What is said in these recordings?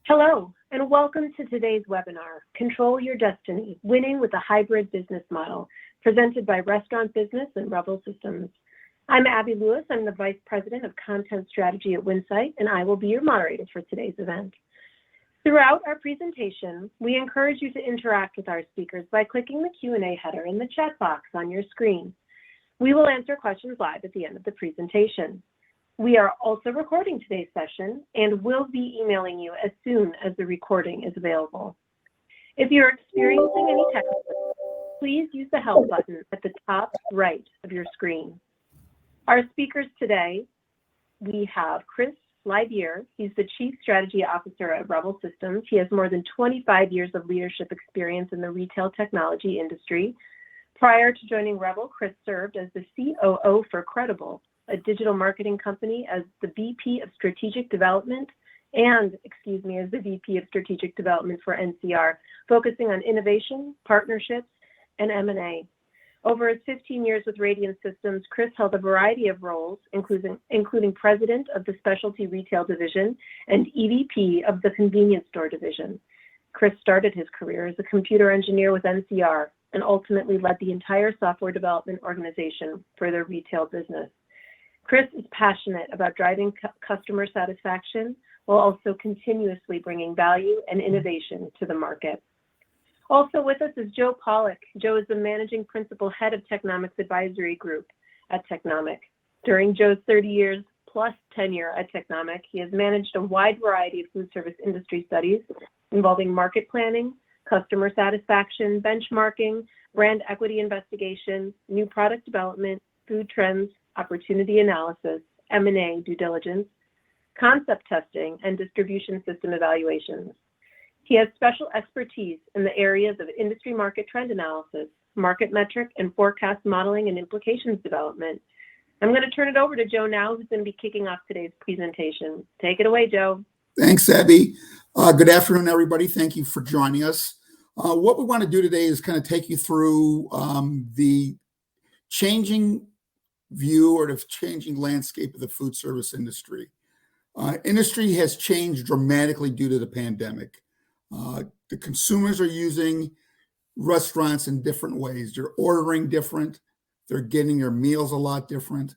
Hello, and welcome to today's webinar, Control Your Destiny, Winning with a Hybrid Business Model, presented by Restaurant Business and Revel Systems. I'm Abby Lewis. I'm the Vice President of Content Strategy at Winsight, and I will be your moderator for today's event. Throughout our presentation, we encourage you to interact with our speakers by clicking the Q&A header in the chat box on your screen. We will answer questions live at the end of the presentation. We are also recording today's session and will be emailing you as soon as the recording is available. If you're experiencing any technical issues, please use the help button at the top right of your screen. Our speakers today, we have Chris Lybeer. He's the Chief Strategy Officer at Revel Systems. He has more than 25 years of leadership experience in the retail technology industry. Prior to joining Revel, Chris served as the COO for Credible, a digital marketing company, as the VP of Strategic Development as the VP of Strategic Development for NCR, focusing on innovation, partnerships, and M&A. Over his 15 years with Radiant Systems, Chris held a variety of roles, including President of the Specialty Retail Division and EVP of the Convenience Store Division. Chris started his career as a computer engineer with NCR and ultimately led the entire software development organization for their retail business. Chris is passionate about driving customer satisfaction while also continuously bringing value and innovation to the market. Also with us is Joe Pollock. Joe is the Managing Principal Head of Technomic's Advisory Group at Technomic. During Joe's 30 years plus tenure at Technomic, he has managed a wide variety of food service industry studies involving market planning, customer satisfaction, benchmarking, brand equity investigation, new product development, food trends, opportunity analysis, M&A due diligence, concept testing, and distribution system evaluations. He has special expertise in the areas of industry market trend analysis, market metric and forecast modeling, and implications development. I'm going to turn it over to Joe now, who's going to be kicking off today's presentation. Take it away, Joe. Thanks, Abby. Good afternoon, everybody. Thank you for joining us. What we want to do today is kind of take you through the changing view or the changing landscape of the food service industry. Industry has changed dramatically due to the pandemic. The consumers are using restaurants in different ways. They're ordering different. They're getting their meals a lot different,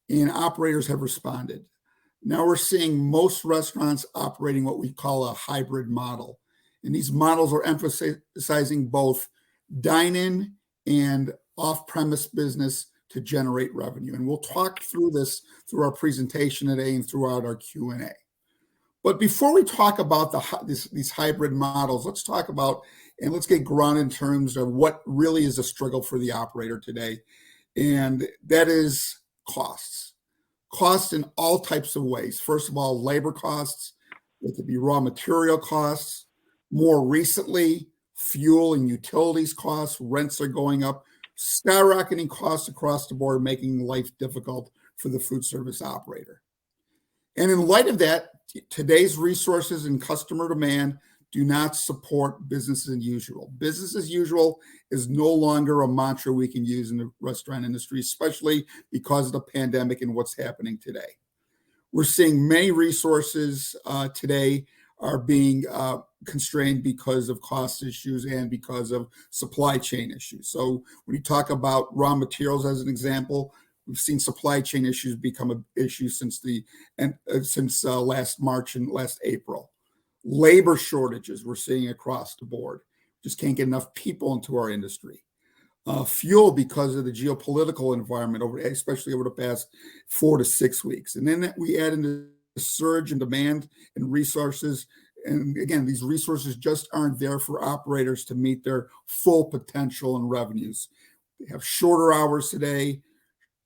and operators have responded. Now we're seeing most restaurants operating what we call a hybrid model. And these models are emphasizing both dine-in and off-premise business to generate revenue. And we'll talk through this through our presentation today and throughout our Q&A. But before we talk about these hybrid models, let's talk about and let's get grounded in terms of what really is a struggle for the operator today. And that is costs. Costs in all types of ways. First of all, labor costs. It could be raw material costs. More recently, fuel and utilities costs. Rents are going up. Skyrocketing costs across the board, making life difficult for the food service operator. And in light of that, today's resources and customer demand do not support business as usual. Business as usual is no longer a mantra we can use in the restaurant industry, especially because of the pandemic and what's happening today. We're seeing many resources today are being constrained because of cost issues and because of supply chain issues. So when you talk about raw materials as an example, we've seen supply chain issues become an issue since last March and last April. Labor shortages we're seeing across the board. Just can't get enough people into our industry. Fuel because of the geopolitical environment, especially over the past 4 to 6 weeks. And then we add in the surge in demand and resources. And again, these resources just aren't there for operators to meet their full potential and revenues. They have shorter hours today,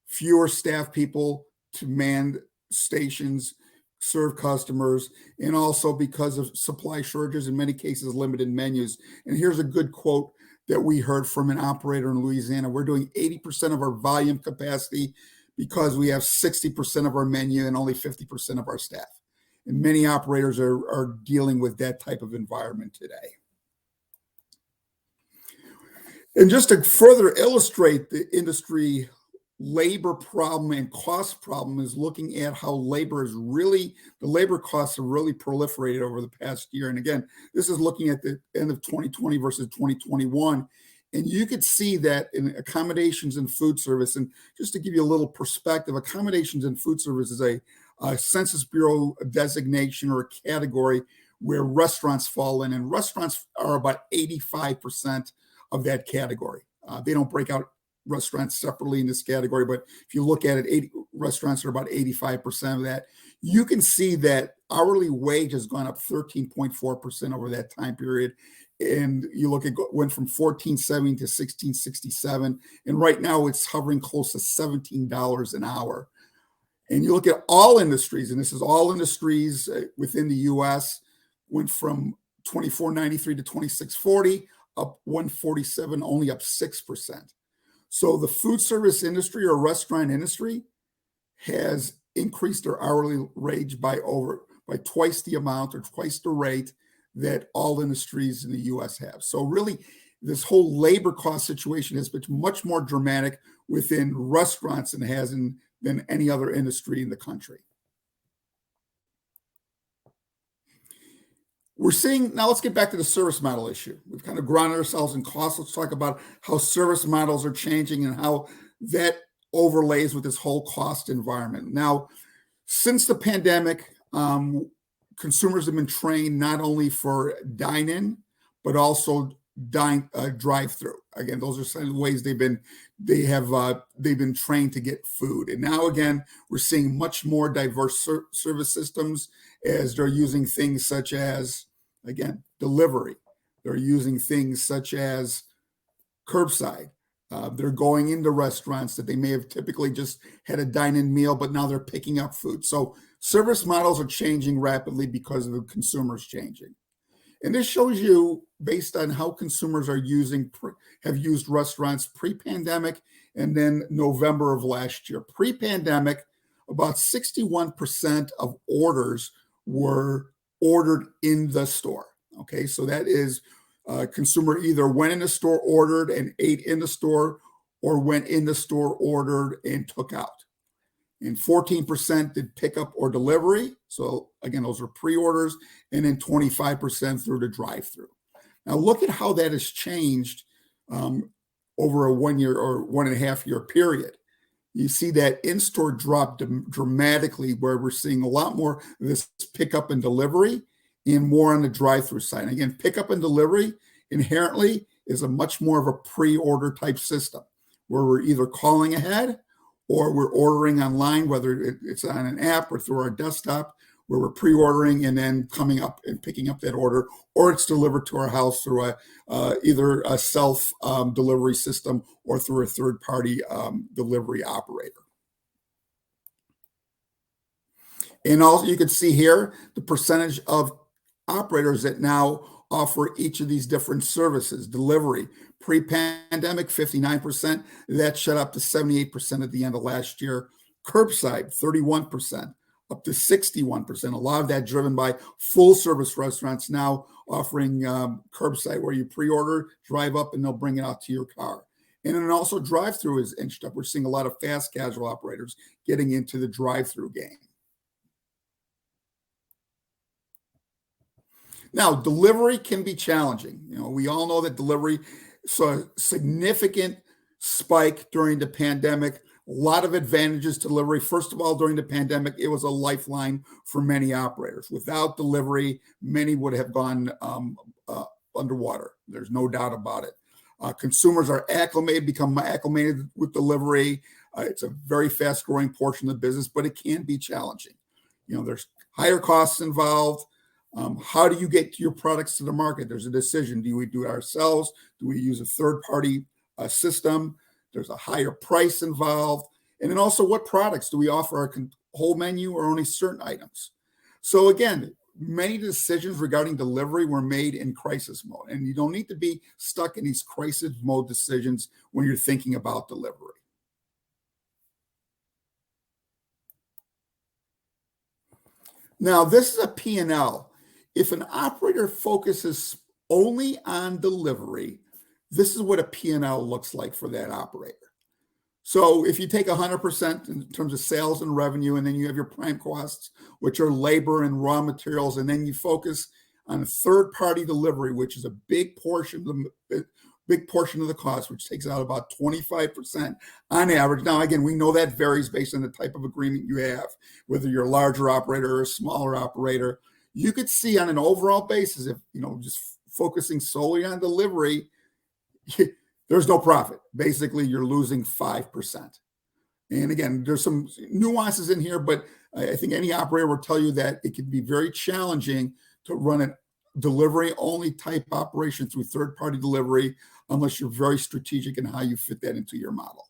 fewer staff people to man stations, serve customers, and also because of supply shortages, in many cases, limited menus. And here's a good quote that we heard from an operator in Louisiana. We're doing 80% of our volume capacity because we have 60% of our menu and only 50% of our staff. And many operators are dealing with that type of environment today. And just to further illustrate the industry labor problem and cost problem is looking at how the labor costs have really proliferated over the past year. And again, this is looking at the end of 2020 versus 2021. And you could see that in accommodations and food service. And just to give you a little perspective, accommodations and food service is a Census Bureau designation or a category where restaurants fall in. And restaurants are about 85% of that category. They don't break out restaurants separately in this category, but if you look at it, restaurants are about 85% of that. You can see that hourly wage has gone up 13.4% over that time period. And you look at went from 14.70 to 16.67, and right now it's hovering close to $17 an hour. And you look at all industries, and this is all industries within the U.S. went from 24.93 to 26.40, up 147, only up 6%. So the food service industry or restaurant industry has increased their hourly wage by twice the amount or twice the rate that all industries in the U.S. have. So really, this whole labor cost situation has been much more dramatic within restaurants than any other industry in the country. We're seeing, now let's get back to the service model issue. We've kind of grounded ourselves in costs. Let's talk about how service models are changing and how that overlays with this whole cost environment. Now, since the pandemic, consumers have been trained not only for dine-in, but also drive-through. Again, those are some of the ways they've been trained to get food. And now again, we're seeing much more diverse service systems as they're using things such as, again, delivery. They're using things such as curbside. They're going into restaurants that they may have typically just had a dine-in meal, but now they're picking up food. So service models are changing rapidly because of the consumers changing. And this shows you based on how consumers have used restaurants pre-pandemic and then November of last year. Pre-pandemic, about 61% of orders were ordered in the store. Okay, so that is consumer either went in the store, ordered and ate in the store, or went in the store, ordered and took out. And 14% did pickup or delivery. So again, those are pre-orders, and then 25% through the drive-through. Now look at how that has changed over a 1 year or 1.5 year period. You see that in-store dropped dramatically, where we're seeing a lot more of this pickup and delivery and more on the drive-through side. And again, pickup and delivery inherently is a much more of a pre-order type system where we're either calling ahead or we're ordering online, whether it's on an app or through our desktop, where we're pre-ordering and then coming up and picking up that order, or it's delivered to our house through either a self delivery system or through a third-party delivery operator. And also you can see here the percentage of operators that now offer each of these different services. Delivery, pre-pandemic, 59%. That shot up to 78% at the end of last year. Curbside, 31%, up to 61%. A lot of that driven by full-service restaurants now offering curbside, where you pre-order, drive up, and they'll bring it out to your car. And then also drive-through is inched up. We're seeing a lot of fast casual operators getting into the drive-through game. Now, delivery can be challenging. We all know that delivery saw a significant spike during the pandemic. A lot of advantages to delivery. First of all, during the pandemic, it was a lifeline for many operators. Without delivery, many would have gone underwater. There's no doubt about it. Consumers are become acclimated with delivery. It's a very fast-growing portion of the business, but it can be challenging. There's higher costs involved. How do you get your products to the market? There's a decision. Do we do it ourselves? Do we use a third-party system? There's a higher price involved. And then also, what products do we offer? Our whole menu or only certain items? So again, many decisions regarding delivery were made in crisis mode. And you don't need to be stuck in these crisis mode decisions when you're thinking about delivery. Now, this is a P&L. If an operator focuses only on delivery, this is what a P&L looks like for that operator. So if you take 100% in terms of sales and revenue, and then you have your prime costs, which are labor and raw materials, and then you focus on a third-party delivery, which is a big portion of the cost, which takes out about 25% on average. Now, again, we know that varies based on the type of agreement you have, whether you're a larger operator or a smaller operator. You could see on an overall basis, if just focusing solely on delivery, there's no profit. Basically, you're losing 5%. And again, there's some nuances in here, but I think any operator will tell you that it can be very challenging to run a delivery-only type operation through third-party delivery unless you're very strategic in how you fit that into your model.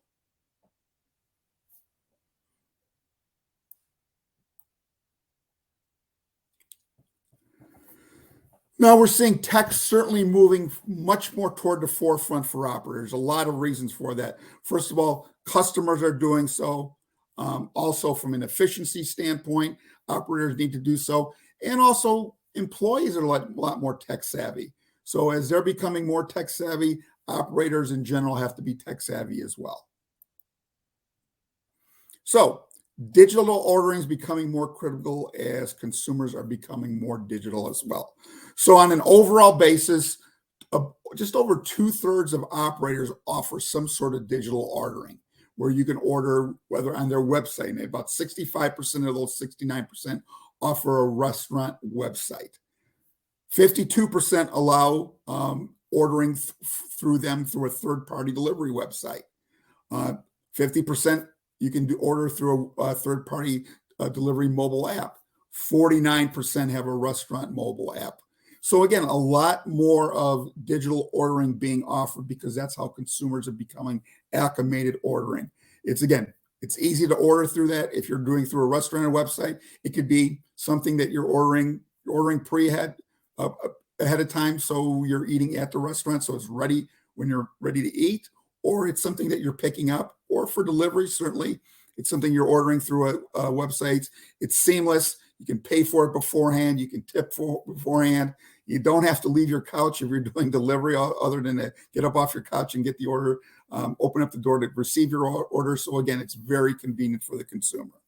Now we're seeing tech certainly moving much more toward the forefront for operators. A lot of reasons for that. First of all, customers are doing so. Also, from an efficiency standpoint, operators need to do so. And also, employees are a lot more tech savvy. So as they're becoming more tech savvy, operators in general have to be tech savvy as well. So digital ordering is becoming more critical as consumers are becoming more digital as well. So on an overall basis, just over 2/3 of operators offer some sort of digital ordering, where you can order whether on their website, and about 65% of those 69% offer a restaurant website. 52% allow ordering through a third-party delivery website. 50% you can order through a third-party delivery mobile app. 49% have a restaurant mobile app. So again, a lot more of digital ordering being offered because that's how consumers are becoming acclimated ordering. It's easy to order through that. If you're doing through a restaurant or website, it could be something that you're ordering ahead of time, so you're eating at the restaurant, so it's ready when you're ready to eat, or it's something that you're picking up, or for delivery, certainly it's something you're ordering through a website. It's seamless. You can pay for it beforehand. You can tip beforehand. You don't have to leave your couch if you're doing delivery, other than to get up off your couch and get the order, open up the door to receive your order. So again, it's very convenient for the consumer.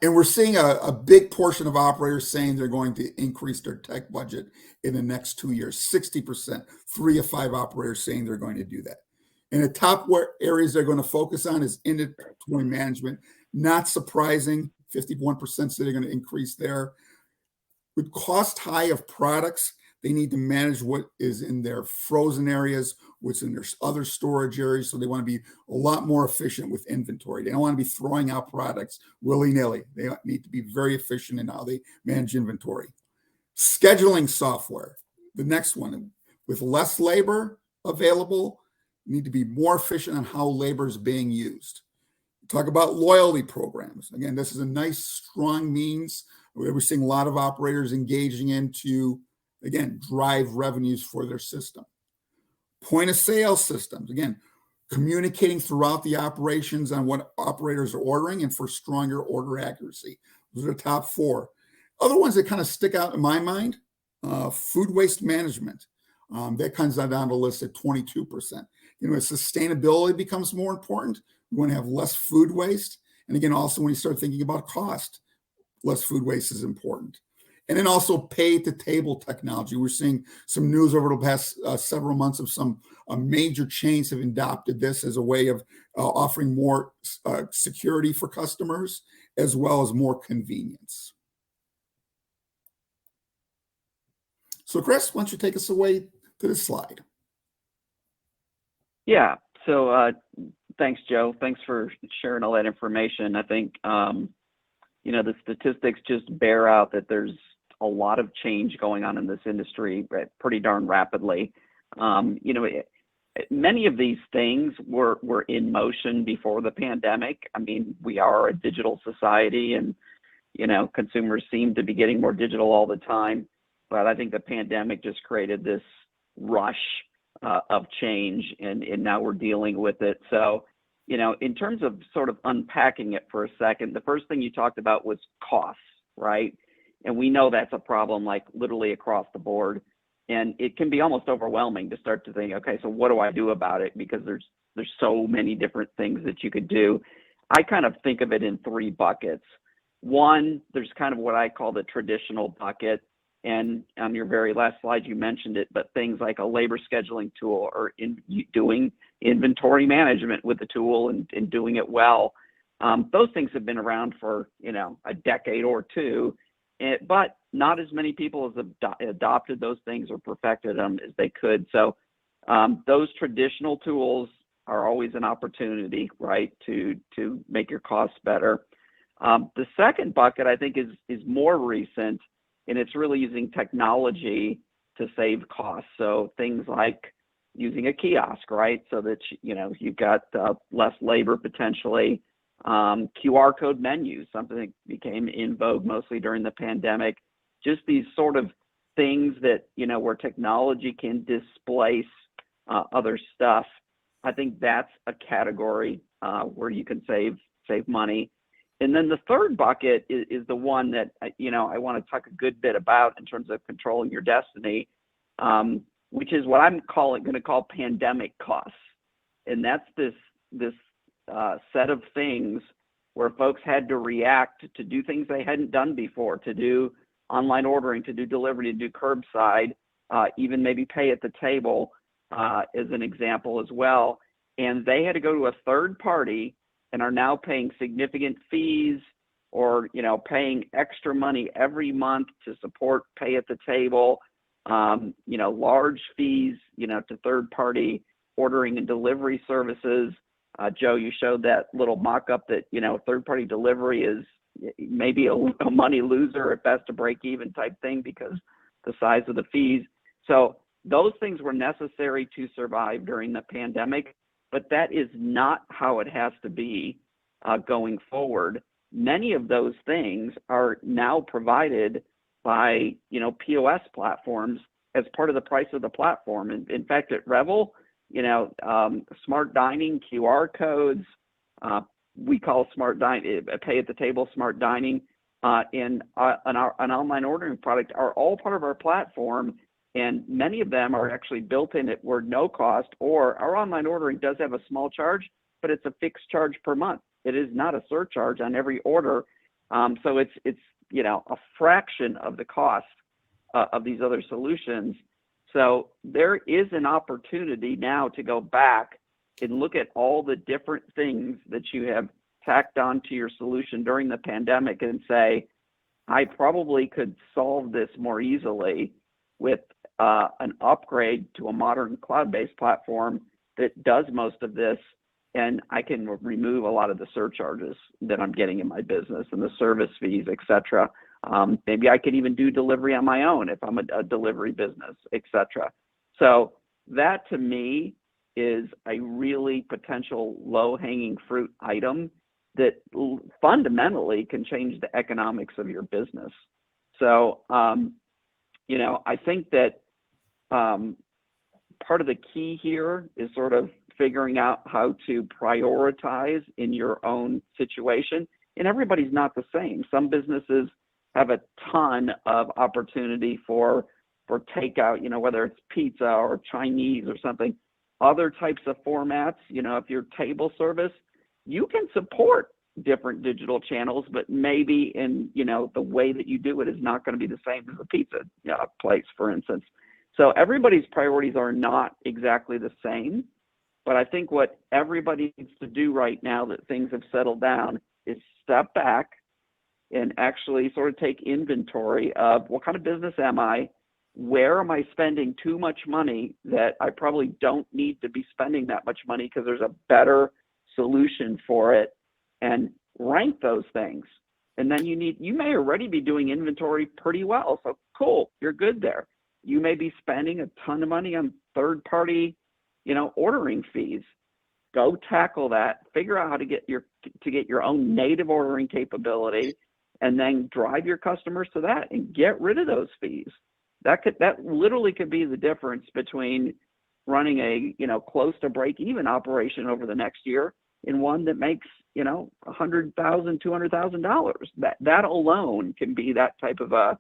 And we're seeing a big portion of operators saying they're going to increase their tech budget in the next 2 years. 60%, 3 of 5 operators saying they're going to do that. And the top areas they're going to focus on is inventory management. Not surprising, 51% say they're going to increase there. With cost high of products, they need to manage what is in their frozen areas, what's in their other storage areas. So they want to be a lot more efficient with inventory. They don't want to be throwing out products willy-nilly. They need to be very efficient in how they manage inventory. Scheduling software, the next one. With less labor available, you need to be more efficient on how labor is being used. Talk about loyalty programs. Again, this is a nice, strong means. We're seeing a lot of operators engaging into, again, drive revenues for their system. Point of sale systems, again, communicating throughout the operations on what operators are ordering and for stronger order accuracy. Those are the top 4. Other ones that kind of stick out in my mind, food waste management. That comes down the list at 22%. As sustainability becomes more important, we want to have less food waste. And again, also when you start thinking about cost, less food waste is important. And then also pay-to-table technology. We're seeing some news over the past several months of some major chains have adopted this as a way of offering more security for customers, as well as more convenience. So Chris, why don't you take us away to this slide? Yeah, so thanks, Joe. Thanks for sharing all that information. I think, the statistics just bear out that there's a lot of change going on in this industry pretty darn rapidly. Many of these things were in motion before the pandemic. I mean, we are a digital society, and, consumers seem to be getting more digital all the time. But I think the pandemic just created this rush of change, and now we're dealing with it. So, in terms of sort of unpacking it for a second, the first thing you talked about was costs, right? And we know that's a problem, like literally across the board. And it can be almost overwhelming to start to think, okay, so what do I do about it? Because there's so many different things that you could do. I kind of think of it in three buckets. One, there's kind of what I call the traditional bucket. And on your very last slide, you mentioned it, but things like a labor scheduling tool or doing inventory management with the tool and doing it well. Those things have been around for, a decade or two, but not as many people have adopted those things or perfected them as they could. So those traditional tools are always an opportunity, right, to make your costs better. The second bucket, I think, is more recent, and it's really using technology to save costs. So things like using a kiosk, right, so that you've got less labor potentially. QR code menus, something that became in vogue mostly during the pandemic. Just these sort of things that where technology can displace other stuff. I think that's a category where you can save money. And then the third bucket is the one that I want to talk a good bit about in terms of controlling your destiny, which is what I'm going to call pandemic costs. And that's this set of things where folks had to react to do things they hadn't done before, to do online ordering, to do delivery, to do curbside, even maybe pay at the table as an example as well. And they had to go to a third party and are now paying significant fees or, paying extra money every month to support pay at the table, large fees, to third party ordering and delivery services. Joe, you showed that little mock-up that, third party delivery is maybe a money loser at best, a break even type thing because the size of the fees. So those things were necessary to survive during the pandemic, but that is not how it has to be going forward. Many of those things are now provided by, POS platforms as part of the price of the platform. And in fact, at Revel, smart dining, QR codes, we call smart dining, pay at the table, smart dining, and an online ordering product are all part of our platform. And many of them are actually built in at word no cost, or our online ordering does have a small charge, but it's a fixed charge per month. It is not a surcharge on every order. So it's a fraction of the cost of these other solutions. So there is an opportunity now to go back and look at all the different things that you have tacked onto your solution during the pandemic and say, I probably could solve this more easily with an upgrade to a modern cloud-based platform that does most of this, and I can remove a lot of the surcharges that I'm getting in my business and the service fees, et cetera. Maybe I could even do delivery on my own if I'm a delivery business, et cetera. So that to me is a really potential low-hanging fruit item that fundamentally can change the economics of your business. So, I think that part of the key here is sort of figuring out how to prioritize in your own situation. And everybody's not the same. Some businesses have a ton of opportunity for takeout, whether it's pizza or Chinese or something. Other types of formats, if you're table service, you can support different digital channels, but maybe in, the way that you do it is not going to be the same as a pizza place, for instance. So everybody's priorities are not exactly the same, but I think what everybody needs to do right now that things have settled down is step back and actually sort of take inventory of what kind of business am I? Where am I spending too much money that I probably don't need to be spending that much money because there's a better solution for it, and rank those things. And then you may already be doing inventory pretty well. So cool, you're good there. You may be spending a ton of money on third party, ordering fees. Go tackle that, figure out how to get your own native ordering capability, and then drive your customers to that and get rid of those fees. That literally could be the difference between running a close to break even operation over the next year and one that makes $100,000, $200,000. That alone can be that type of of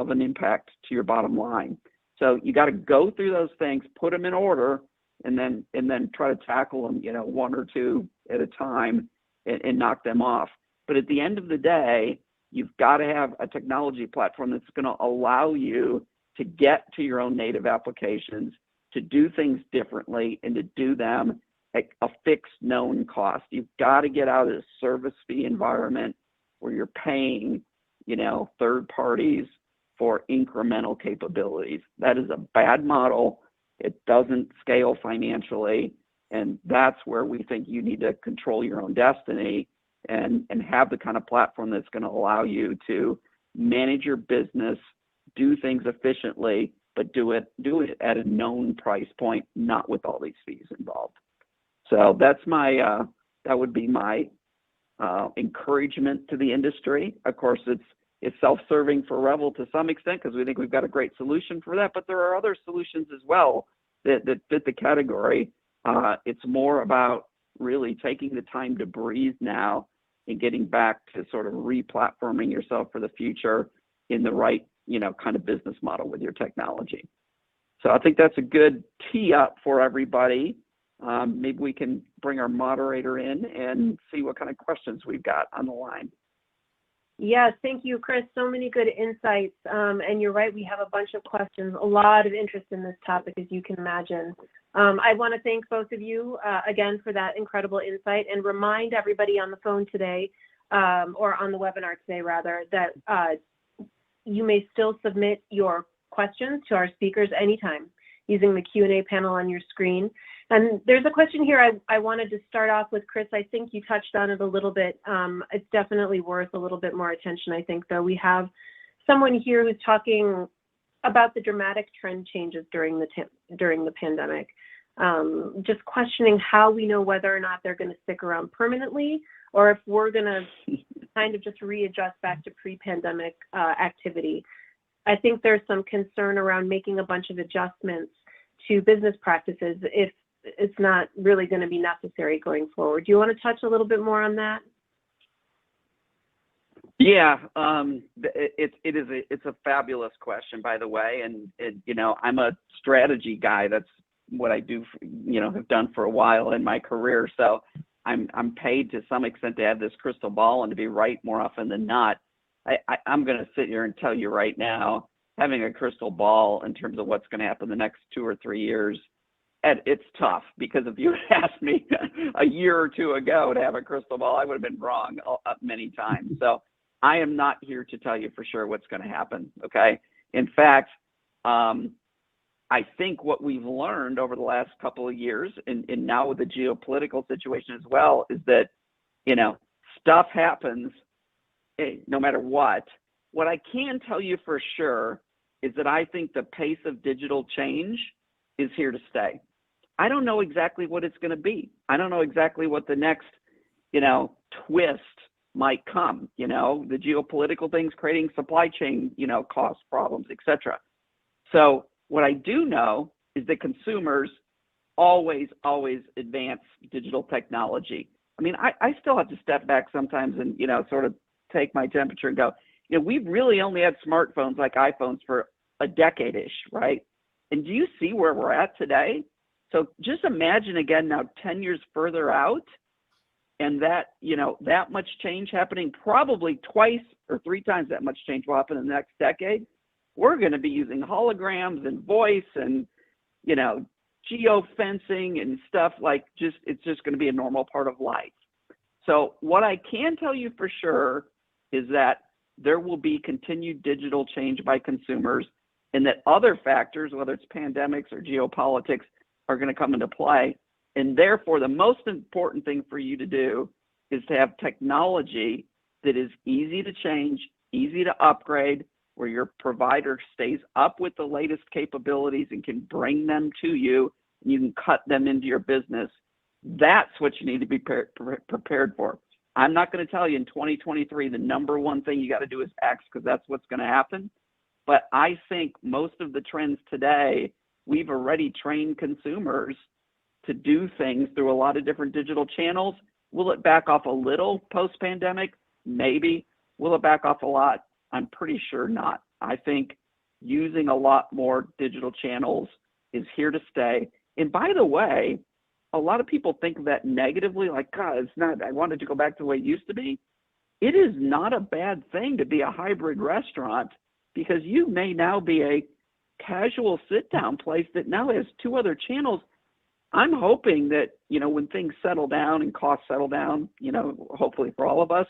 an impact to your bottom line. So you got to go through those things, put them in order, and then try to tackle them, one or two at a time and knock them off. But at the end of the day, you've got to have a technology platform that's going to allow you to get to your own native applications, to do things differently, and to do them at a fixed known cost. You've got to get out of this service fee environment where you're paying, third parties for incremental capabilities. That is a bad model. It doesn't scale financially. And that's where we think you need to control your own destiny and have the kind of platform that's going to allow you to manage your business, do things efficiently, but do it at a known price point, not with all these fees involved. So that's that would be my encouragement to the industry. Of course, it's self-serving for Revel to some extent because we think we've got a great solution for that, but there are other solutions as well that fit the category. It's more about really taking the time to breathe now and getting back to sort of re-platforming yourself for the future in the right, kind of business model with your technology. So I think that's a good tee up for everybody. Maybe we can bring our moderator in and see what kind of questions we've got on the line. Yes, thank you, Chris. So many good insights. And you're right, we have a bunch of questions, a lot of interest in this topic, as you can imagine. I want to thank both of you again for that incredible insight and remind everybody on the phone today, or on the webinar today rather, that you may still submit your questions to our speakers anytime using the Q&A panel on your screen. And there's a question here I wanted to start off with, Chris. I think you touched on it a little bit. It's definitely worth a little bit more attention, I think, though. We have someone here who's talking about the dramatic trend changes during the pandemic, just questioning how we know whether or not they're going to stick around permanently, or if we're going to kind of just readjust back to pre-pandemic activity. I think there's some concern around making a bunch of adjustments to business practices if it's not really going to be necessary going forward. Do you want to touch a little bit more on that? Yeah, it's a fabulous question, by the way, and I'm a strategy guy. That's what I do, have done for a while in my career. So I'm paid to some extent to have this crystal ball and to be right more often than not. I'm going to sit here and tell you right now, having a crystal ball in terms of what's going to happen the next 2 or 3 years, it's tough, because if you had asked me a year or two ago to have a crystal ball, I would have been wrong many times. So I am not here to tell you for sure what's going to happen, okay? In fact, I think what we've learned over the last couple of years, and now with the geopolitical situation as well, is that, stuff happens no matter what. What I can tell you for sure is that I think the pace of digital change is here to stay. I don't know exactly what it's going to be. I don't know exactly what the next, twist might come. The geopolitical things creating supply chain, cost problems, etc. So what I do know is that consumers always advance digital technology. I mean, I still have to step back sometimes and, sort of take my temperature and go, we've really only had smartphones like iPhones for a decade-ish, right? And do you see where we're at today? So just imagine again now 10 years further out, and that, that much change happening, probably 2 or 3 times that much change will happen in the next decade. We're going to be using holograms and voice and, geofencing and stuff like it's just going to be a normal part of life. So what I can tell you for sure is that there will be continued digital change by consumers, and that other factors, whether it's pandemics or geopolitics, are going to come into play. And therefore, the most important thing for you to do is to have technology that is easy to change, easy to upgrade, where your provider stays up with the latest capabilities and can bring them to you, and you can cut them into your business. That's what you need to be prepared for. I'm not going to tell you in 2023 the number one thing you got to do is X, because that's what's going to happen. But I think most of the trends today, we've already trained consumers to do things through a lot of different digital channels. Will it back off a little post-pandemic? Maybe. Will it back off a lot? I'm pretty sure not. I think using a lot more digital channels is here to stay. And by the way, a lot of people think of that negatively, like, God, it's not, I wanted to go back to the way it used to be. It is not a bad thing to be a hybrid restaurant, because you may now be a casual sit-down place that now has two other channels. I'm hoping that, when things settle down and costs settle down, hopefully for all of us,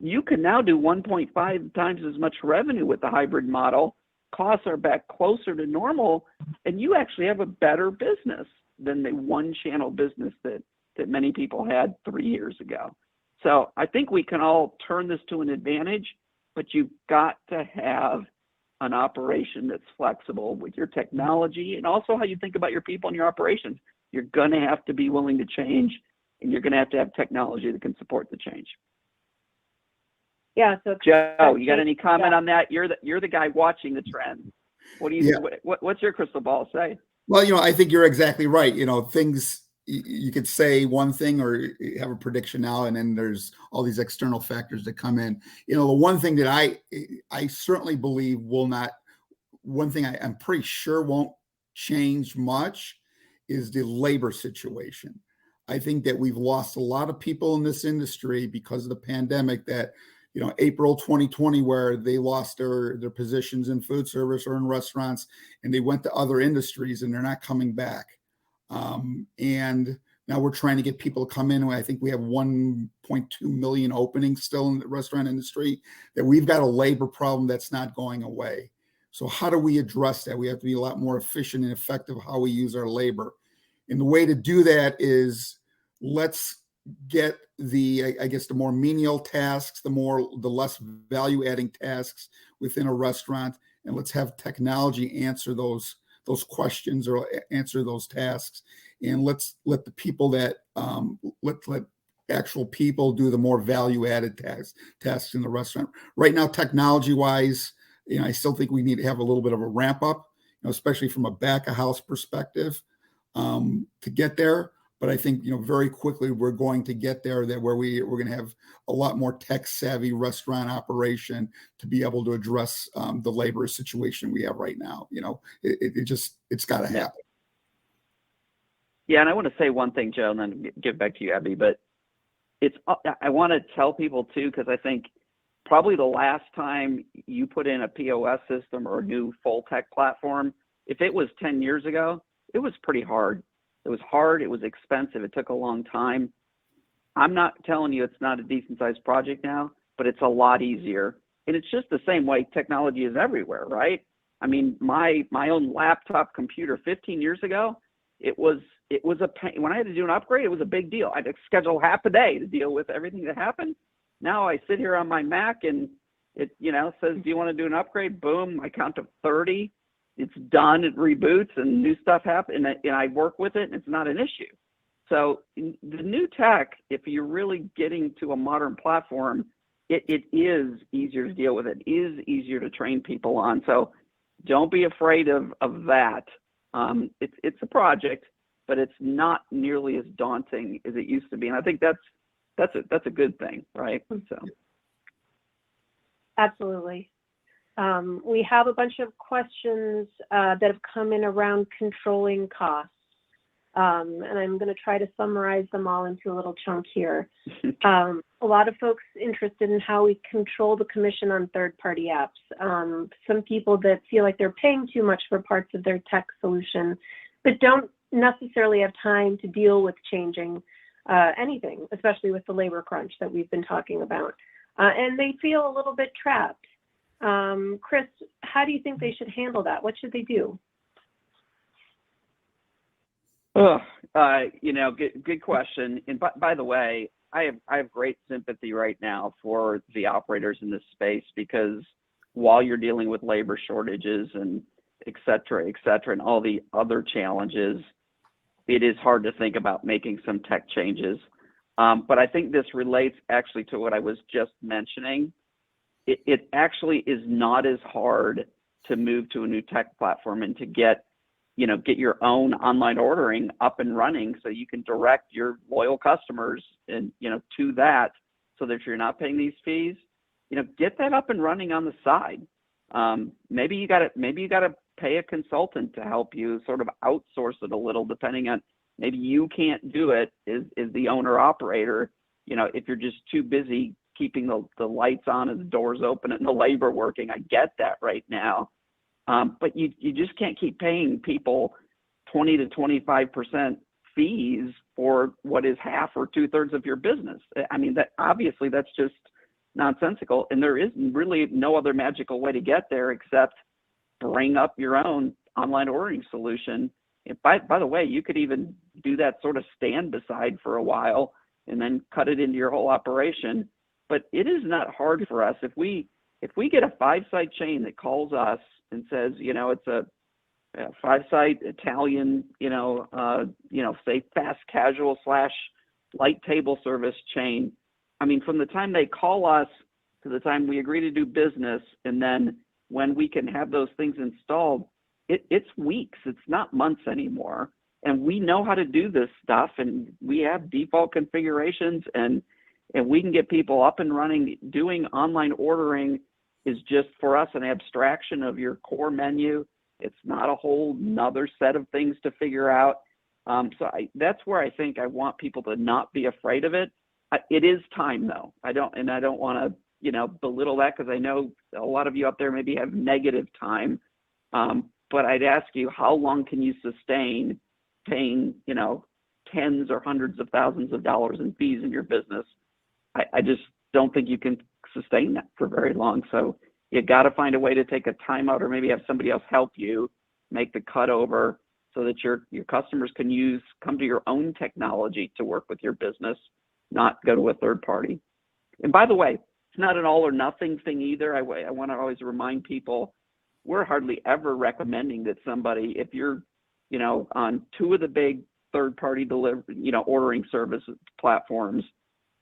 you can now do 1.5 times as much revenue with the hybrid model. Costs are back closer to normal, and you actually have a better business than the one-channel business that many people had 3 years ago. So I think we can all turn this to an advantage, but you've got to have an operation that's flexible with your technology and also how you think about your people and your operations. You're going to have to be willing to change, and you're going to have technology that can support the change. Yeah. So Joe, you got any comment on that? You're the guy watching the trends. What do you? What's your crystal ball say? Well, I think you're exactly right. Things, you could say one thing or have a prediction now, and then there's all these external factors that come in. The one thing that I certainly believe one thing I'm pretty sure won't change much is the labor situation. I think that we've lost a lot of people in this industry because of the pandemic, that April 2020, where they lost their positions in food service or in restaurants, and they went to other industries, and they're not coming back. And now we're trying to get people to come in. I think we have 1.2 million openings still in the restaurant industry, that we've got a labor problem that's not going away. So how do we address that? We have to be a lot more efficient and effective how we use our labor. And the way to do that is, let's get the more menial tasks, the less value adding tasks within a restaurant, and let's have technology answer those questions or answer those tasks. And let's let the people that let actual people do the more value added tasks in the restaurant. Right now, technology wise, I still think we need to have a little bit of a ramp up, especially from a back of house perspective, to get there. But I think, very quickly we're going to get there, that where we're going to have a lot more tech savvy restaurant operation to be able to address the labor situation we have right now. It's got to happen. Yeah, and I want to say one thing, Joe, and then give back to you, Abby. But I want to tell people too, because I think probably the last time you put in a POS system or a new full tech platform, if it was 10 years ago, it was pretty hard. It was hard. It was expensive. It took a long time. I'm not telling you it's not a decent sized project now, but it's a lot easier. And it's just the same way technology is everywhere, right? I mean, my own laptop computer 15 years ago, it was a pain. When I had to do an upgrade, it was a big deal. I had to schedule half a day to deal with everything that happened. Now I sit here on my Mac and it, says, do you want to do an upgrade? Boom, I count to 30. It's done, it reboots, and new stuff happens, and I work with it, and it's not an issue. So the new tech, if you're really getting to a modern platform, it is easier to deal with. It is easier to train people on. So don't be afraid of that. It's a project, but it's not nearly as daunting as it used to be, and I think that's a good thing, right? So. Absolutely. We have a bunch of questions that have come in around controlling costs, and I'm going to try to summarize them all into a little chunk here. A lot of folks interested in how we control the commission on third-party apps. Some people that feel like they're paying too much for parts of their tech solution, but don't necessarily have time to deal with changing anything, especially with the labor crunch that we've been talking about. And they feel a little bit trapped. Chris, how do you think they should handle that? What should they do? Good question. And by the way, I have great sympathy right now for the operators in this space, because while you're dealing with labor shortages and et cetera, and all the other challenges, it is hard to think about making some tech changes. But I think this relates actually to what I was just mentioning. It actually is not as hard to move to a new tech platform and to get your own online ordering up and running, so you can direct your loyal customers and to that, so that you're not paying these fees. Get that up and running on the side. Maybe you got to pay a consultant to help you sort of outsource it a little, depending on, maybe you can't do it is the owner operator. If you're just too busy keeping the lights on and the doors open and the labor working, I get that right now. But you just can't keep paying people 20 to 25% fees for what is half or 2/3 of your business. I mean, that's just nonsensical. And there is really no other magical way to get there except bring up your own online ordering solution. And by the way, you could even do that sort of stand beside for a while and then cut it into your whole operation. But it is not hard for us. If we get a 5-site chain that calls us and says, it's a 5-site Italian, say fast casual / light table service chain. I mean, from the time they call us to the time we agree to do business, and then when we can have those things installed, it's weeks. It's not months anymore. And we know how to do this stuff, and we have default configurations, and we can get people up and running. Doing online ordering is just, for us, an abstraction of your core menu. It's not a whole nother set of things to figure out. That's where I think I want people to not be afraid of it. It is time, though. I don't want to, belittle that, because I know a lot of you out there maybe have negative time. But I'd ask you, how long can you sustain paying, tens or hundreds of thousands of dollars in fees in your business? I just don't think you can sustain that for very long. So you got to find a way to take a timeout, or maybe have somebody else help you make the cut over, so that your customers can come to your own technology to work with your business, not go to a third party. And by the way, it's not an all or nothing thing either. I want to always remind people, we're hardly ever recommending that somebody, if you're, on 2 of the big third-party ordering service platforms,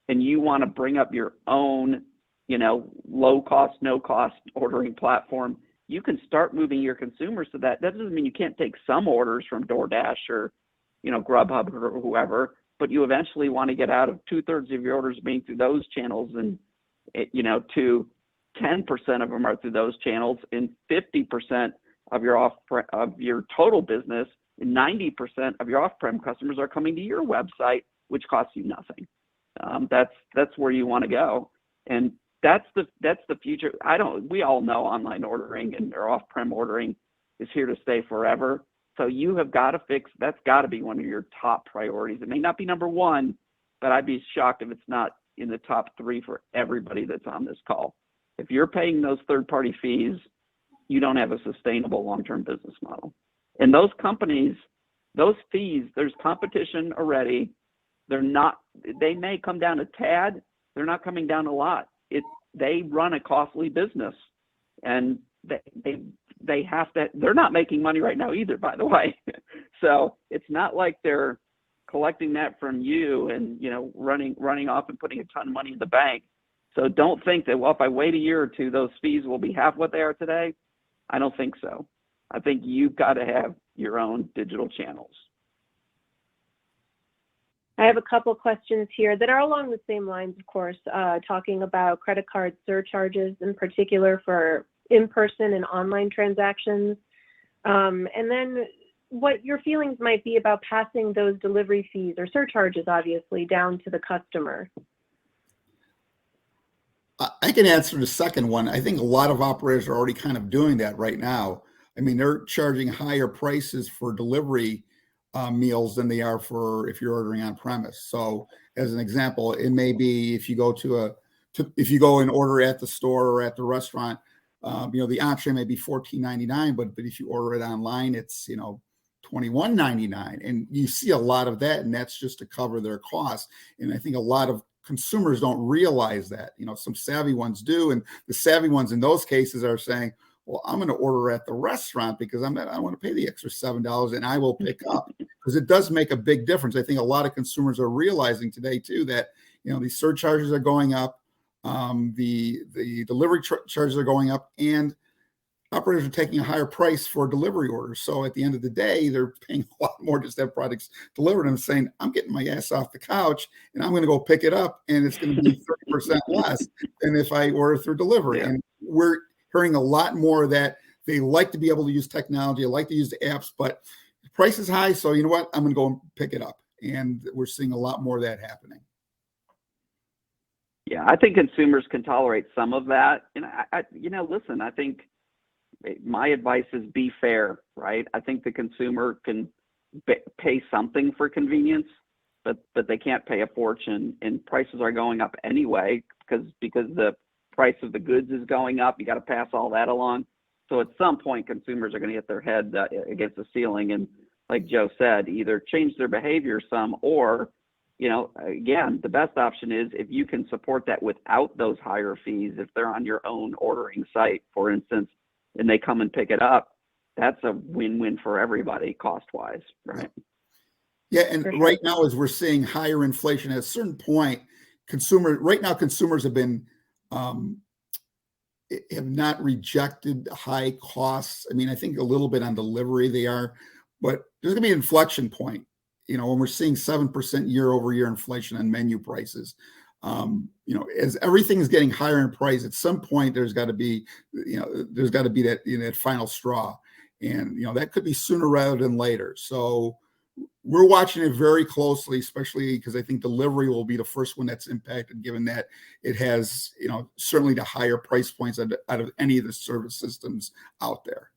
and you want to bring up your own, low cost, no cost ordering platform, you can start moving your consumers to that. That doesn't mean you can't take some orders from DoorDash or, Grubhub or whoever, but you eventually want to get out of 2/3 of your orders being through those channels, and, to 10% of them are through those channels, and 50% of your total business, and 90% of your off-prem customers are coming to your website, which costs you nothing. That's where you want to go, and that's the future. We all know online ordering or off-prem ordering is here to stay forever. So you have got to that's got to be one of your top priorities. It may not be number one, but I'd be shocked if it's not in the top 3 for everybody that's on this call. If you're paying those third-party fees, you don't have a sustainable long-term business model. And those companies, those fees, there's competition already. They may come down a tad. They're not coming down a lot. They run a costly business, and they have to. They're not making money right now either, by the way. So it's not like they're collecting that from you and running off and putting a ton of money in the bank. So don't think that, well, if I wait a year or two, those fees will be half what they are today. I don't think so. I think you've got to have your own digital channels. I have a couple questions here that are along the same lines, of course, talking about credit card surcharges in particular for in-person and online transactions. And then what your feelings might be about passing those delivery fees or surcharges, obviously, down to the customer. I can answer the second one. I think a lot of operators are already kind of doing that right now. I mean, they're charging higher prices for delivery meals than they are for if you're ordering on premise. So as an example, it may be if you go if you go and order at the store or at the restaurant, the option may be $14.99, but if you order it online, it's $21.99, and you see a lot of that, and that's just to cover their costs. And I think a lot of consumers don't realize that. Some savvy ones do, and the savvy ones in those cases are saying, well, I'm going to order at the restaurant because I don't want to pay the extra $7, and I will pick up, because it does make a big difference. I think a lot of consumers are realizing today too that these surcharges are going up, the delivery charges are going up, and operators are taking a higher price for delivery orders. So at the end of the day, they're paying a lot more just to have products delivered, and saying, I'm getting my ass off the couch and I'm going to go pick it up, and it's going to be 30% less than if I order through delivery. Yeah. And hearing a lot more that they like to be able to use technology, they like to use the apps, but the price is high. So you know what? I'm going to go and pick it up. And we're seeing a lot more of that happening. Yeah, I think consumers can tolerate some of that. And listen, I think my advice is be fair, right? I think the consumer can pay something for convenience, but they can't pay a fortune, and prices are going up anyway because the price of the goods is going up. You got to pass all that along. So at some point, consumers are going to hit their head against the ceiling, and like Joe said, either change their behavior some, or again, the best option is if you can support that without those higher fees. If they're on your own ordering site, for instance, and they come and pick it up, that's a win-win for everybody cost-wise, right? Yeah, and right now, as we're seeing higher inflation, at a certain point, consumers have been have not rejected high costs. I mean, I think a little bit on delivery they are, but there's going to be an inflection point. When we're seeing 7% year-over-year inflation on menu prices, as everything is getting higher in price, at some point there's got to be that that final straw, and that could be sooner rather than later. So we're watching it very closely, especially because I think delivery will be the first one that's impacted, given that it has certainly the higher price points out of any of the service systems out there.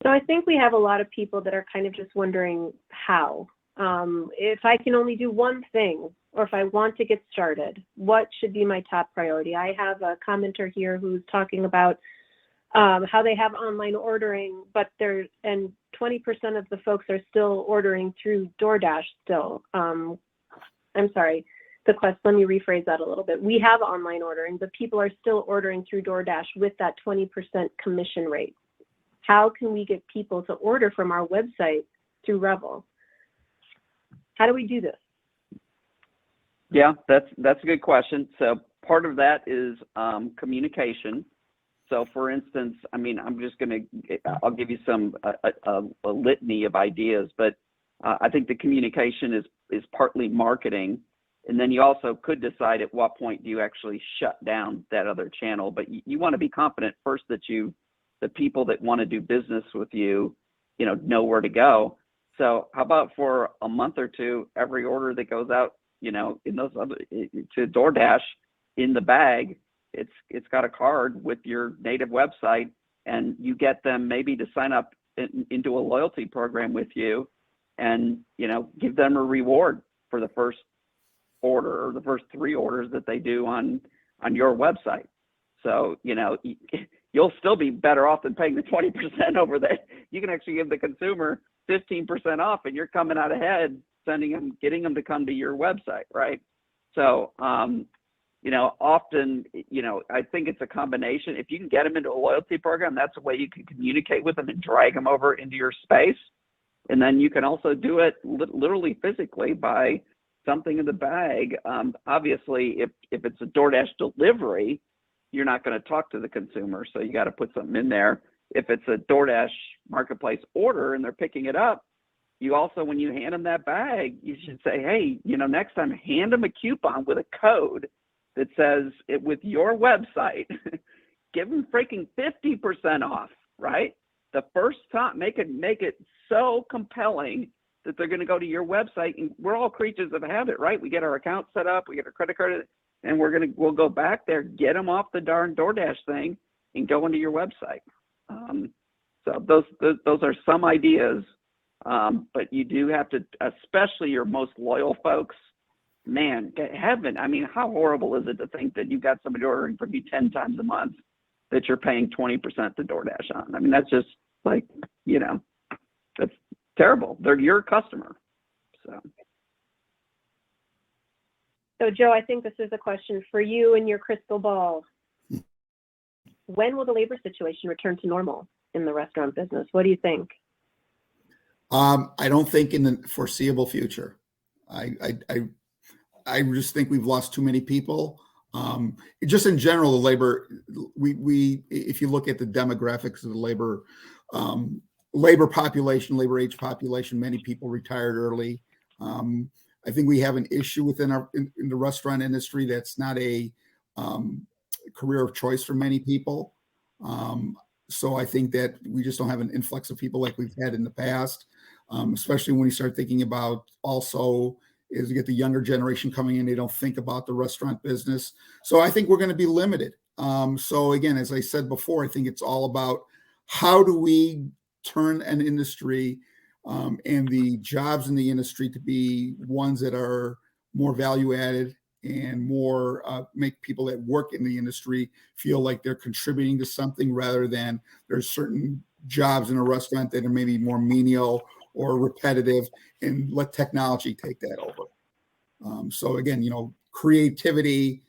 So I think we have a lot of people that are kind of just wondering how. If I can only do one thing, or if I want to get started, what should be my top priority? I have a commenter here who's talking about how they have online ordering, but 20% of the folks are still ordering through DoorDash still. I'm sorry, let me rephrase that a little bit. We have online ordering, but people are still ordering through DoorDash with that 20% commission rate. How can we get people to order from our website through Revel? How do we do this? Yeah, that's a good question. So part of that is communication. So for instance, I mean, I'll give you a litany of ideas, but I think the communication is partly marketing. And then you also could decide at what point do you actually shut down that other channel. But you want to be confident first that the people that want to do business with you, know where to go. So how about for a month or two, every order that goes out, in those to DoorDash, in the bag, it's got a card with your native website, and you get them maybe to sign up into a loyalty program with you, and give them a reward for the first order or the first 3 orders that they do on your website. So you'll still be better off than paying the 20% over there. You can actually give the consumer 15% off, and you're coming out ahead, getting them to come to your website, right? So, often, I think it's a combination. If you can get them into a loyalty program, that's a way you can communicate with them and drag them over into your space. And then you can also do it literally physically by something in the bag. Obviously, if it's a DoorDash delivery, you're not going to talk to the consumer, so you got to put something in there. If it's a DoorDash marketplace order and they're picking it up, you also, when you hand them that bag, you should say, hey, next time, hand them a coupon with a code that says with your website, give them freaking 50% off, right? The first time, make it so compelling that they're going to go to your website. And we're all creatures of habit, right? We get our account set up, we get our credit card, and we'll go back there, get them off the darn DoorDash thing, and go into your website. So those are some ideas, but you do have to, especially your most loyal folks. Man, heaven! I mean, how horrible is it to think that you've got somebody ordering from you 10 times a month that you're paying 20% to DoorDash on? I mean, that's just like, that's terrible. They're your customer, so. So, Joe, I think this is a question for you and your crystal ball. When will the labor situation return to normal in the restaurant business? What do you think? I don't think in the foreseeable future. I just think we've lost too many people. Just in general, the labor, if you look at the demographics of the labor population, labor age population, many people retired early. I think we have an issue within in the restaurant industry that's not a career of choice for many people. So I think that we just don't have an influx of people like we've had in the past, especially when you start thinking about also is you get the younger generation coming in, they don't think about the restaurant business. So I think we're going to be limited. So again, as I said before, I think it's all about how do we turn an industry and the jobs in the industry to be ones that are more value added and more make people that work in the industry feel like they're contributing to something rather than there's certain jobs in a restaurant that are maybe more menial or repetitive, and let technology take that over. So again, creativity,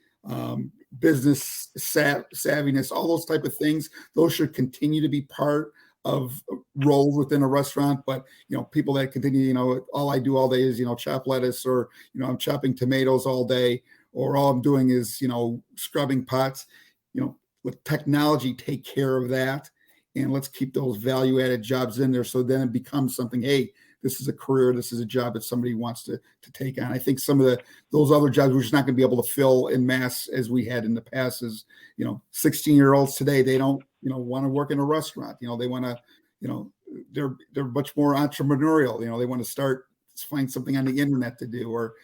business savviness, all those type of things, those should continue to be part of roles within a restaurant. But people that continue, all I do all day is chop lettuce, or I'm chopping tomatoes all day, or all I'm doing is scrubbing pots. Let technology take care of that, and let's keep those value added jobs in there, so then it becomes something, hey, this is a career, this is a job that somebody wants to take on. I think some of those other jobs we're just not going to be able to fill in mass as we had in the past. Is 16-year-olds today, they don't want to work in a restaurant. They want to they're much more entrepreneurial. They want to find something on the internet to do, or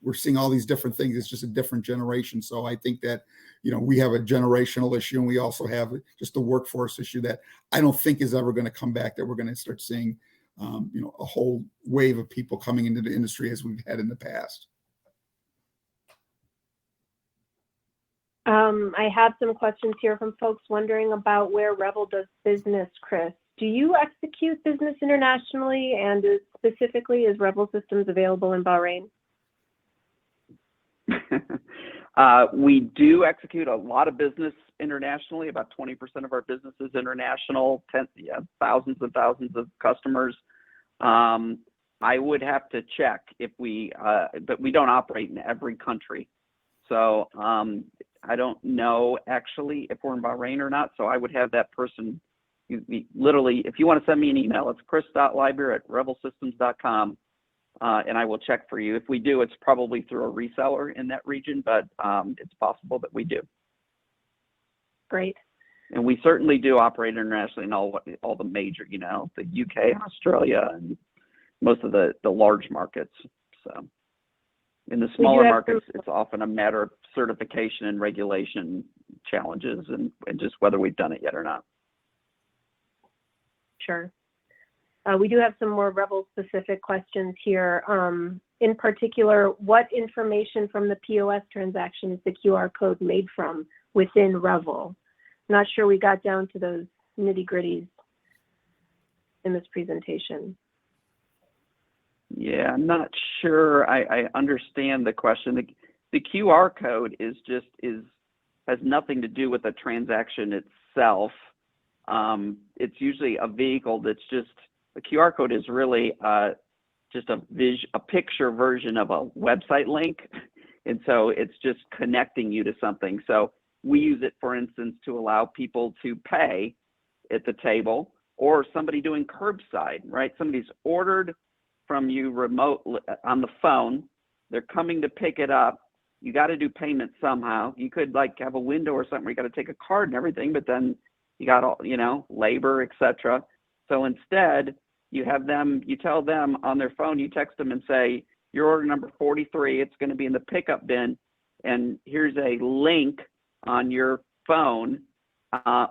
we're seeing all these different things. It's just a different generation. So I think that we have a generational issue, and we also have just the workforce issue that I don't think is ever going to come back, that we're going to start seeing a whole wave of people coming into the industry as we've had in the past. I have some questions here from folks wondering about where Revel does business, Chris. Do you execute business internationally, and specifically is Revel Systems available in Bahrain? We do execute a lot of business internationally. About 20% of our business is international, thousands and thousands of customers. I would have to check if but we don't operate in every country. So I don't know actually if we're in Bahrain or not. So I would have that person, literally, if you want to send me an email, it's chris.lybeer@revelsystems.com. And I will check for you. If we do, it's probably through a reseller in that region, but it's possible that we do. Great. And we certainly do operate internationally in all the major, the UK, Australia, and most of the large markets. So in the smaller markets, it's often a matter of certification and regulation challenges, and just whether we've done it yet or not. Sure. We do have some more Revel-specific questions here. In particular, what information from the POS transaction is the QR code made from within Revel? Not sure we got down to those nitty-gritties in this presentation. Yeah, I'm not sure I understand the question. The QR code has nothing to do with the transaction itself. It's usually a vehicle that's just, the QR code is really just a picture version of a website link. And so it's just connecting you to something. So we use it, for instance, to allow people to pay at the table, or somebody doing curbside, right? Somebody's ordered from you remote on the phone. They're coming to pick it up. You got to do payment somehow. You could have a window or something where you got to take a card and everything, but then you got all, labor, etc. So instead, you tell them on their phone, you text them and say, your order number 43, it's going to be in the pickup bin, and here's a link on your phone,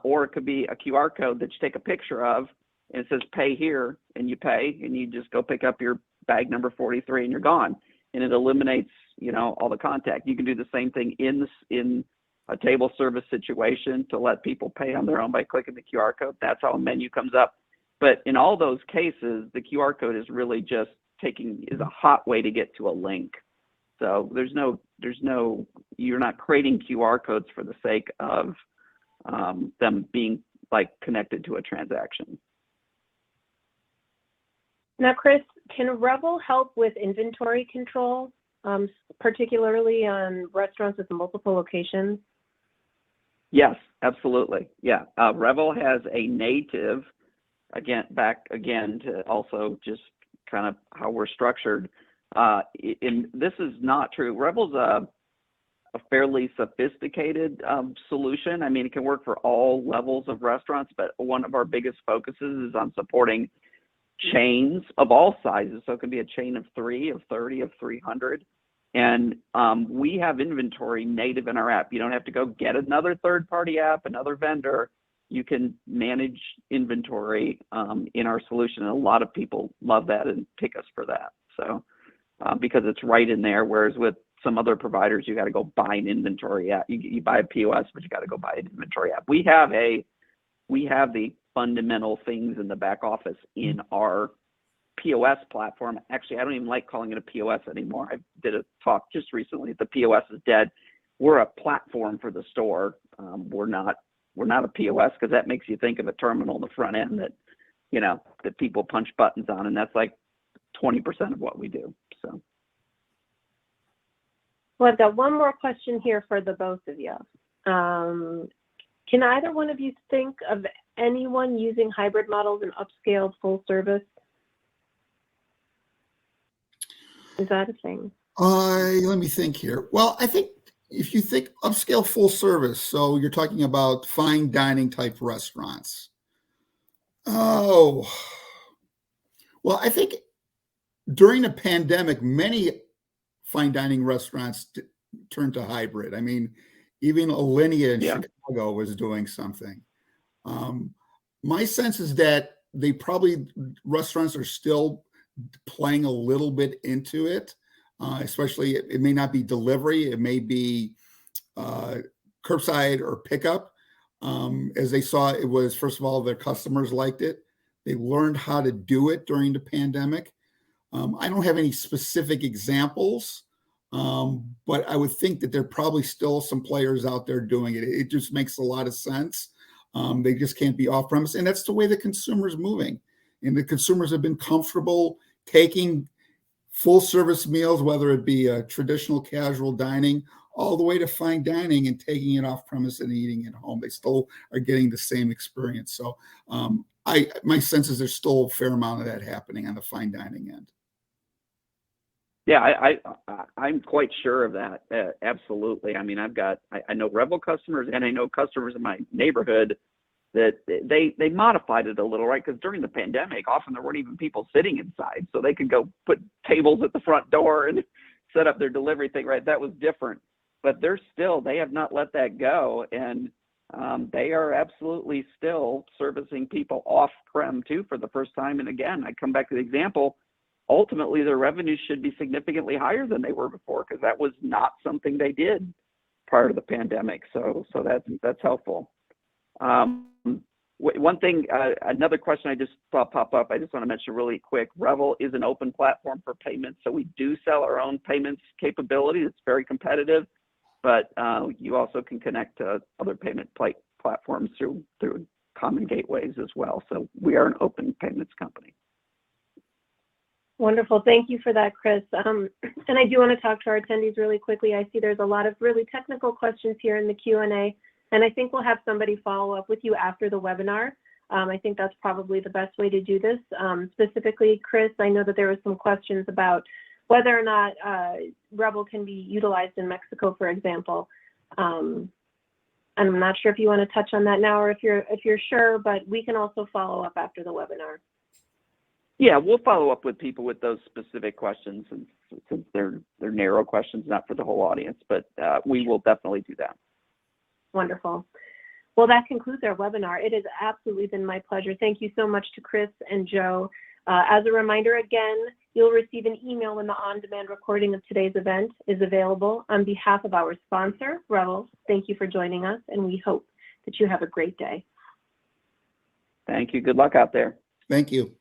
or it could be a QR code that you take a picture of, and it says pay here, and you pay, and you just go pick up your bag number 43 and you're gone. And it eliminates, all the contact. You can do the same thing in a table service situation to let people pay on their own by clicking the QR code. That's how a menu comes up. But in all those cases, the QR code is really just is a hot way to get to a link. So you're not creating QR codes for the sake of them being connected to a transaction. Now, Chris, can Revel help with inventory control, particularly on restaurants with multiple locations? Yes, absolutely. Yeah, Revel has a native, again to also just kind of how we're structured. This is not true. Revel's a fairly sophisticated solution. I mean, it can work for all levels of restaurants, but one of our biggest focuses is on supporting chains of all sizes. So it can be a chain of 3, of 30, of 300. And we have inventory native in our app. You don't have to go get another third-party app, another vendor. You can manage inventory in our solution. And a lot of people love that and pick us for that. So because it's right in there, whereas with some other providers, you got to go buy an inventory app. You buy a POS, but you got to go buy an inventory app. We have the fundamental things in the back office in our POS platform. Actually, I don't even like calling it a POS anymore. I did a talk just recently. The POS is dead. We're a platform for the store. We're not a POS, because that makes you think of a terminal in the front end that, you know, that people punch buttons on, and that's like 20% of what we do. So. Well, I've got one more question here for the both of you. Can either one of you think of anyone using hybrid models in upscaled full service? Is that a thing? Let me think here. Well, I think if you think upscale full service, so you're talking about fine dining type restaurants. Oh, well, I think during the pandemic, many fine dining restaurants turned to hybrid. I mean, even Alinea in Chicago was doing something. My sense is that restaurants are still playing a little bit into it, especially it may not be delivery, it may be curbside or pickup. As they saw, it was, first of all, their customers liked it. They learned how to do it during the pandemic. I don't have any specific examples, but I would think that there are probably still some players out there doing it. It just makes a lot of sense. They just can't be off premise. And that's the way the consumer's moving. And the consumers have been comfortable taking full service meals, whether it be a traditional casual dining, all the way to fine dining and taking it off premise and eating at home. They still are getting the same experience. So my sense is there's still a fair amount of that happening on the fine dining end. Yeah, I'm quite sure of that. Absolutely. I mean, I know Revel customers, and I know customers in my neighborhood that they modified it a little, right? Because during the pandemic, often there weren't even people sitting inside, so they could go put tables at the front door and set up their delivery thing, right? That was different. But they have not let that go, and they are absolutely still servicing people off-prem too for the first time. And again, I come back to the example. Ultimately, their revenues should be significantly higher than they were before, because that was not something they did prior to the pandemic. So that's helpful. One thing, another question I just saw pop up, I just want to mention really quick. Revel is an open platform for payments, so we do sell our own payments capability. It's very competitive, but you also can connect to other payment platforms through common gateways as well. So we are an open payments company. Wonderful. Thank you for that, Chris. And I do want to talk to our attendees really quickly. I see there's a lot of really technical questions here in the Q&A, and I think we'll have somebody follow up with you after the webinar. I think that's probably the best way to do this. Specifically, Chris, I know that there were some questions about whether or not Revel can be utilized in Mexico, for example. And I'm not sure if you want to touch on that now or if you're sure, but we can also follow up after the webinar. Yeah, we'll follow up with people with those specific questions, and since they're narrow questions, not for the whole audience, but we will definitely do that. Wonderful. Well, that concludes our webinar. It has absolutely been my pleasure. Thank you so much to Chris and Joe. As a reminder, again, you'll receive an email when the on-demand recording of today's event is available. On behalf of our sponsor, Revel, thank you for joining us, and we hope that you have a great day. Thank you. Good luck out there. Thank you.